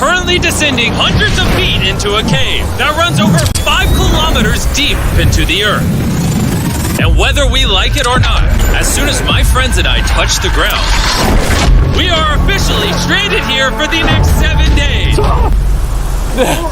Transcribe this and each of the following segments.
currently descending hundreds of feet into a cave that runs over 5 kilometers deep into the earth. And whether we like it or not, as soon as my friends and I touch the ground, we are officially stranded here for the next 7 days.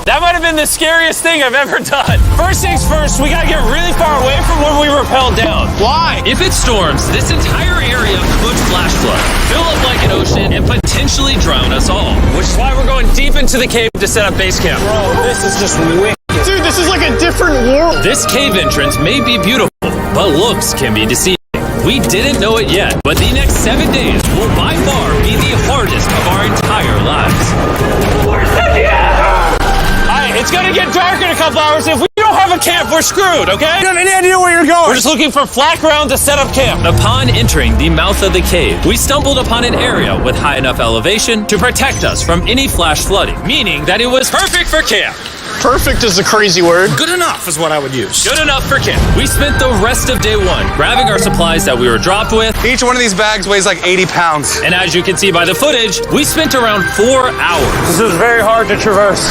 That might have been the scariest thing I've ever done. First things first, we gotta get really far away from where we rappelled down. Why? If it storms, this entire area could flash flood, fill up like an ocean, and potentially drown us all. Which is why we're going deep into the cave to set up base camp. Bro, this is just wicked. Dude, this is like a different world. This cave entrance may be beautiful, but looks can be deceiving. We didn't know it yet, but the next 7 days will by far be the hardest of our entire lives. It's gonna get dark in a couple hours. If we don't have a camp, we're screwed, okay? I don't have any idea where you're going. We're just looking for flat ground to set up camp. Upon entering the mouth of the cave, we stumbled upon an area with high enough elevation to protect us from any flash flooding, meaning that it was perfect for camp. Perfect is a crazy word. Good enough is what I would use. Good enough for camp. We spent the rest of day one grabbing our supplies that we were dropped with. Each one of these bags weighs like 80 pounds. And as you can see by the footage, we spent around 4 hours. This is very hard to traverse.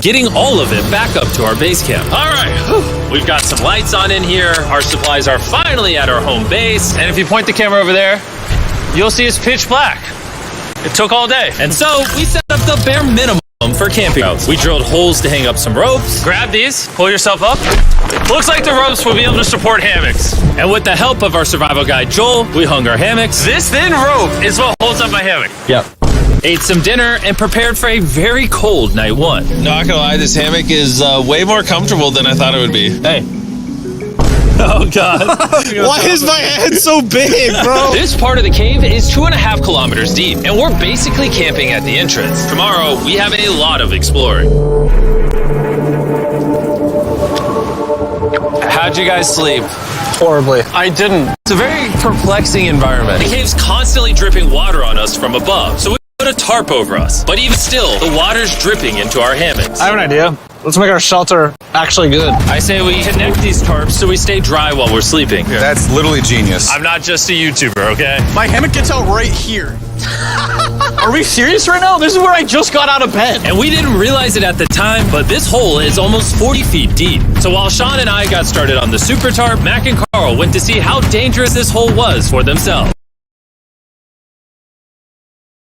Getting all of it back up to our base camp. All right, we've got some lights on in here. Our supplies are finally at our home base. And if you point the camera over there, you'll see it's pitch black. It took all day. And so we set up the bare minimum for camping out. We drilled holes to hang up some ropes. Grab these, pull yourself up. Looks like the ropes will be able to support hammocks. And with the help of our survival guide Joel, we hung our hammocks. This thin rope is what holds up my hammock. Yep. Ate some dinner and prepared for a very cold night one. Not gonna lie, this hammock is way more comfortable than I thought it would be. Hey. Oh, God. Why is my head so big, bro? This part of the cave is 2.5 kilometers deep, and we're basically camping at the entrance. Tomorrow, we have a lot of exploring. How'd you guys sleep? Horribly. I didn't. It's a very perplexing environment. The cave's constantly dripping water on us from above, so we put a tarp over us. But even still, the water's dripping into our hammocks. I have an idea. Let's make our shelter actually good. I say we connect these tarps so we stay dry while we're sleeping. That's literally genius. I'm not just a YouTuber, okay? My hammock gets out right here. Are we serious right now? This is where I just got out of bed. And we didn't realize it at the time, but this hole is almost 40 feet deep. So while Sean and I got started on the super tarp, Mac and Carl went to see how dangerous this hole was for themselves.